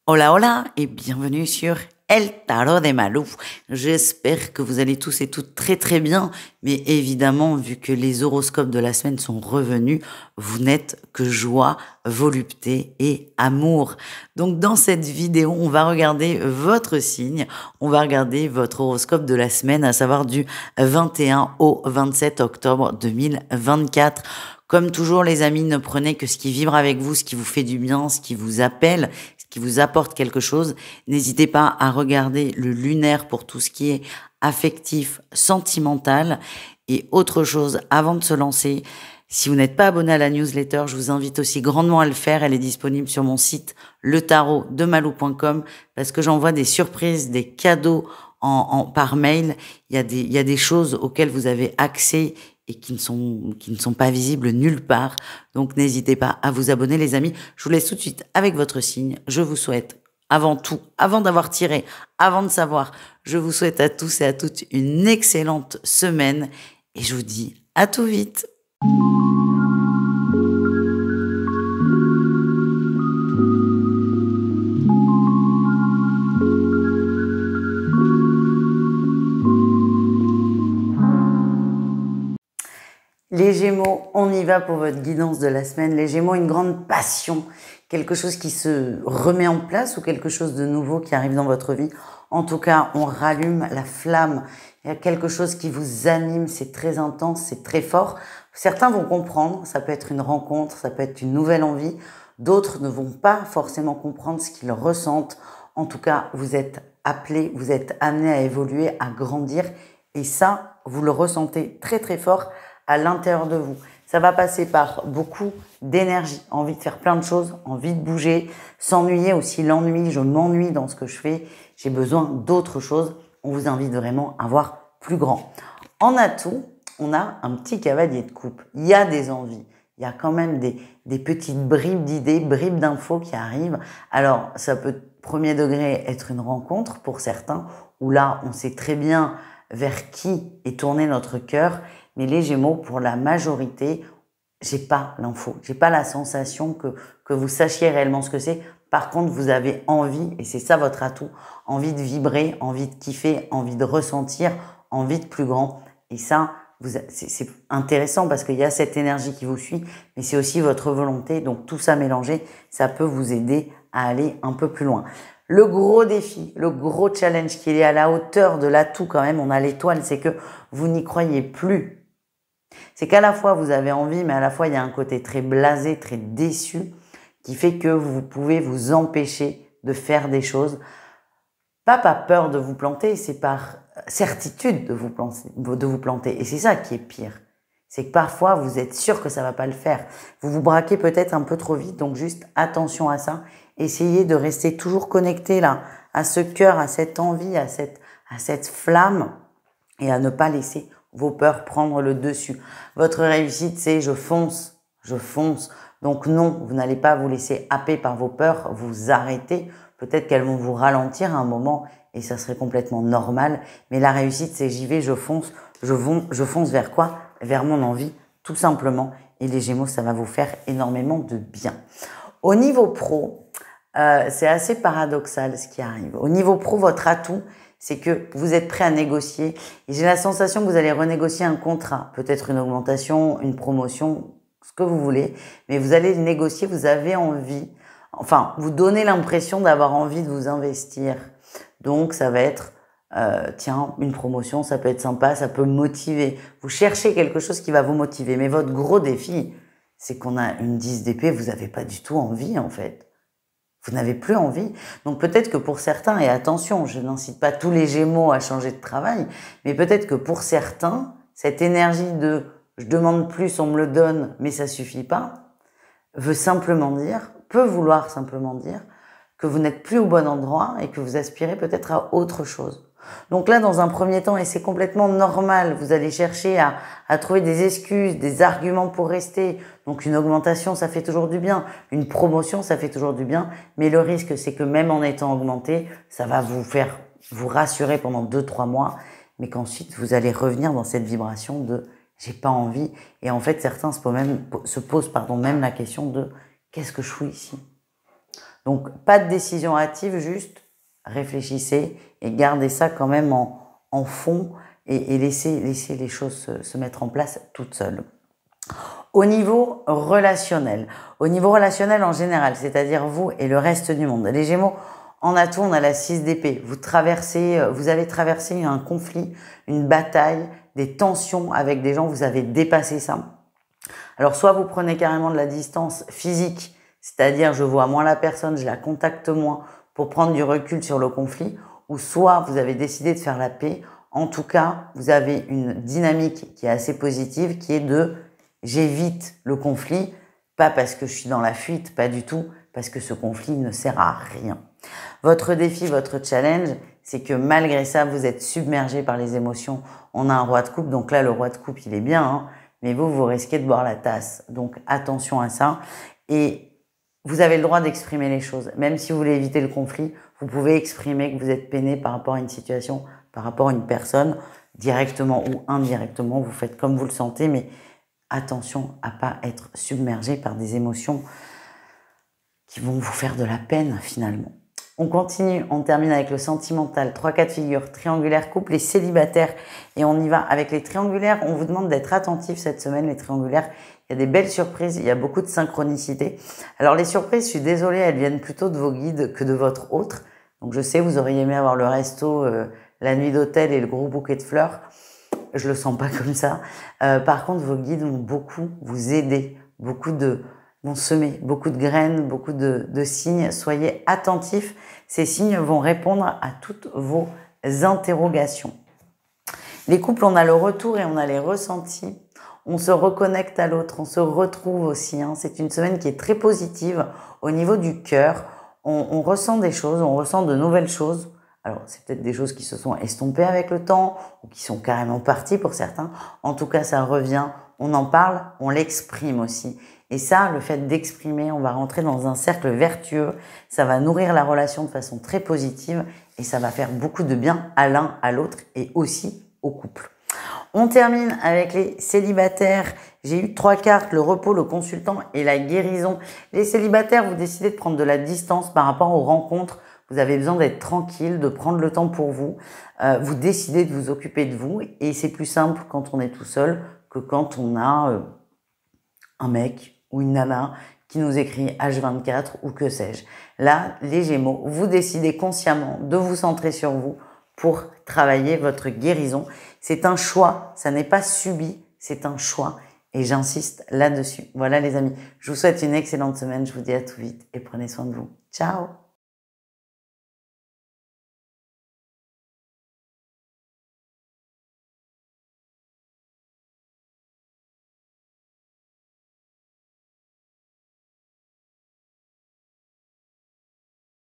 Hola, hola et bienvenue sur El Tarot de Malou. J'espère que vous allez tous et toutes très très bien, mais évidemment, vu que les horoscopes de la semaine sont revenus, vous n'êtes que joie, volupté et amour. Donc dans cette vidéo, on va regarder votre signe, on va regarder votre horoscope de la semaine, à savoir du 21 au 27 octobre 2024. Comme toujours, les amis, ne prenez que ce qui vibre avec vous, ce qui vous fait du bien, ce qui vous appelle, ce qui vous apporte quelque chose. N'hésitez pas à regarder le lunaire pour tout ce qui est affectif, sentimental. Et autre chose, avant de se lancer, si vous n'êtes pas abonné à la newsletter, je vous invite aussi grandement à le faire. Elle est disponible sur mon site letarotdemalou.com parce que j'envoie des surprises, des cadeaux par mail. Il y a des choses auxquelles vous avez accès et qui ne sont pas visibles nulle part. Donc n'hésitez pas à vous abonner les amis. Je vous laisse tout de suite avec votre signe. Je vous souhaite avant tout, avant d'avoir tiré, avant de savoir, je vous souhaite à tous et à toutes une excellente semaine et je vous dis à tout vite. Les Gémeaux, on y va pour votre guidance de la semaine. Les Gémeaux, une grande passion, quelque chose qui se remet en place ou quelque chose de nouveau qui arrive dans votre vie. En tout cas, on rallume la flamme. Il y a quelque chose qui vous anime, c'est très intense, c'est très fort. Certains vont comprendre, ça peut être une rencontre, ça peut être une nouvelle envie. D'autres ne vont pas forcément comprendre ce qu'ils ressentent. En tout cas, vous êtes appelés, vous êtes amenés à évoluer, à grandir. Et ça, vous le ressentez très très fort à l'intérieur de vous. Ça va passer par beaucoup d'énergie, envie de faire plein de choses, envie de bouger, s'ennuyer aussi, l'ennui, je m'ennuie dans ce que je fais, j'ai besoin d'autres choses. On vous invite vraiment à voir plus grand. En atout, on a un petit cavalier de coupe. Il y a des envies, il y a quand même des petites bribes d'idées, bribes d'infos qui arrivent. Alors, ça peut, premier degré, être une rencontre pour certains, où là, on sait très bien vers qui est tourné notre cœur. Mais les Gémeaux, pour la majorité, j'ai pas l'info, j'ai pas la sensation que vous sachiez réellement ce que c'est. Par contre, vous avez envie, et c'est ça votre atout, envie de vibrer, envie de kiffer, envie de ressentir, envie de plus grand. Et ça, c'est intéressant parce qu'il y a cette énergie qui vous suit, mais c'est aussi votre volonté. Donc tout ça mélangé, ça peut vous aider à aller un peu plus loin. Le gros défi, le gros challenge qui est à la hauteur de l'atout quand même, on a l'étoile, c'est que vous n'y croyez plus. C'est qu'à la fois vous avez envie, mais à la fois il y a un côté très blasé, très déçu, qui fait que vous pouvez vous empêcher de faire des choses. Pas par peur de vous planter, c'est par certitude de vous planter. Et c'est ça qui est pire. C'est que parfois vous êtes sûr que ça va pas le faire. Vous vous braquez peut-être un peu trop vite, donc juste attention à ça. Essayez de rester toujours connecté là, à ce cœur, à cette envie, à cette flamme, et à ne pas laisser vos peurs prendre le dessus. Votre réussite, c'est je fonce, je fonce. Donc non, vous n'allez pas vous laisser happer par vos peurs, vous arrêtez. Peut-être qu'elles vont vous ralentir à un moment et ça serait complètement normal. Mais la réussite, c'est j'y vais, je fonce. Je fonce vers quoi? Vers mon envie, tout simplement. Et les Gémeaux, ça va vous faire énormément de bien. Au niveau pro, c'est assez paradoxal ce qui arrive. Au niveau pro, votre atout, c'est que vous êtes prêt à négocier. Et j'ai la sensation que vous allez renégocier un contrat, peut-être une augmentation, une promotion, ce que vous voulez. Mais vous allez négocier, vous avez envie, enfin, vous donnez l'impression d'avoir envie de vous investir. Donc, ça va être, tiens, une promotion, ça peut être sympa, ça peut motiver. Vous cherchez quelque chose qui va vous motiver. Mais votre gros défi, c'est qu'on a une 10 d'épée, vous n'avez pas du tout envie, en fait. Vous n'avez plus envie. Donc peut-être que pour certains, et attention, je n'incite pas tous les Gémeaux à changer de travail, mais peut-être que pour certains, cette énergie de je demande plus, on me le donne, mais ça suffit pas, peut vouloir simplement dire que vous n'êtes plus au bon endroit et que vous aspirez peut-être à autre chose. Donc là, dans un premier temps, et c'est complètement normal, vous allez chercher à trouver des excuses, des arguments pour rester. Donc une augmentation, ça fait toujours du bien. Une promotion, ça fait toujours du bien. Mais le risque, c'est que même en étant augmenté, ça va vous faire vous rassurer pendant 2-3 mois, mais qu'ensuite, vous allez revenir dans cette vibration de j'ai pas envie. Et en fait, certains se posent même la question de qu'est-ce que je fous ici? Donc, pas de décision hâtive, juste réfléchissez et gardez ça quand même en fond et laissez les choses se mettre en place toutes seules. Au niveau relationnel en général, c'est-à-dire vous et le reste du monde. Les Gémeaux, en atout, on a la 6 d'épée. Vous avez traversé un conflit, une bataille, des tensions avec des gens, vous avez dépassé ça. Alors, soit vous prenez carrément de la distance physique, c'est-à-dire je vois moins la personne, je la contacte moins pour prendre du recul sur le conflit, ou soit vous avez décidé de faire la paix. En tout cas, vous avez une dynamique qui est assez positive, qui est de j'évite le conflit, pas parce que je suis dans la fuite, pas du tout, parce que ce conflit ne sert à rien. Votre défi, votre challenge, c'est que malgré ça, vous êtes submergé par les émotions. On a un roi de coupe, donc là, le roi de coupe, il est bien, hein, mais vous risquez de boire la tasse. Donc, attention à ça. Et vous avez le droit d'exprimer les choses. Même si vous voulez éviter le conflit, vous pouvez exprimer que vous êtes peiné par rapport à une situation, par rapport à une personne, directement ou indirectement. Vous faites comme vous le sentez, mais attention à pas être submergé par des émotions qui vont vous faire de la peine finalement. On continue, on termine avec le sentimental, 3 cas de figure, triangulaire, couple et célibataire. Et on y va avec les triangulaires. On vous demande d'être attentif cette semaine, les triangulaires. Il y a des belles surprises, il y a beaucoup de synchronicité. Alors les surprises, je suis désolée, elles viennent plutôt de vos guides que de votre autre. Donc je sais, vous auriez aimé avoir le resto, la nuit d'hôtel et le gros bouquet de fleurs. Je le sens pas comme ça. Par contre, vos guides vont beaucoup vous aider, vont semer beaucoup de graines, beaucoup de signes. Soyez attentifs. Ces signes vont répondre à toutes vos interrogations. Les couples, on a le retour et on a les ressentis. On se reconnecte à l'autre, on se retrouve aussi. Hein. C'est une semaine qui est très positive au niveau du cœur. On ressent des choses, on ressent de nouvelles choses. Alors, c'est peut-être des choses qui se sont estompées avec le temps ou qui sont carrément parties pour certains. En tout cas, ça revient, on en parle, on l'exprime aussi. Et ça, le fait d'exprimer, on va rentrer dans un cercle vertueux. Ça va nourrir la relation de façon très positive et ça va faire beaucoup de bien à l'un, à l'autre et aussi au couple. On termine avec les célibataires. J'ai eu 3 cartes, le repos, le consultant et la guérison. Les célibataires, vous décidez de prendre de la distance par rapport aux rencontres. Vous avez besoin d'être tranquille, de prendre le temps pour vous. Vous décidez de vous occuper de vous et c'est plus simple quand on est tout seul que quand on a un mec ou une nana qui nous écrit H24 ou que sais-je. Là, les Gémeaux, vous décidez consciemment de vous centrer sur vous pour travailler votre guérison. C'est un choix, ça n'est pas subi, c'est un choix et j'insiste là-dessus. Voilà les amis, je vous souhaite une excellente semaine, je vous dis à tout vite et prenez soin de vous. Ciao!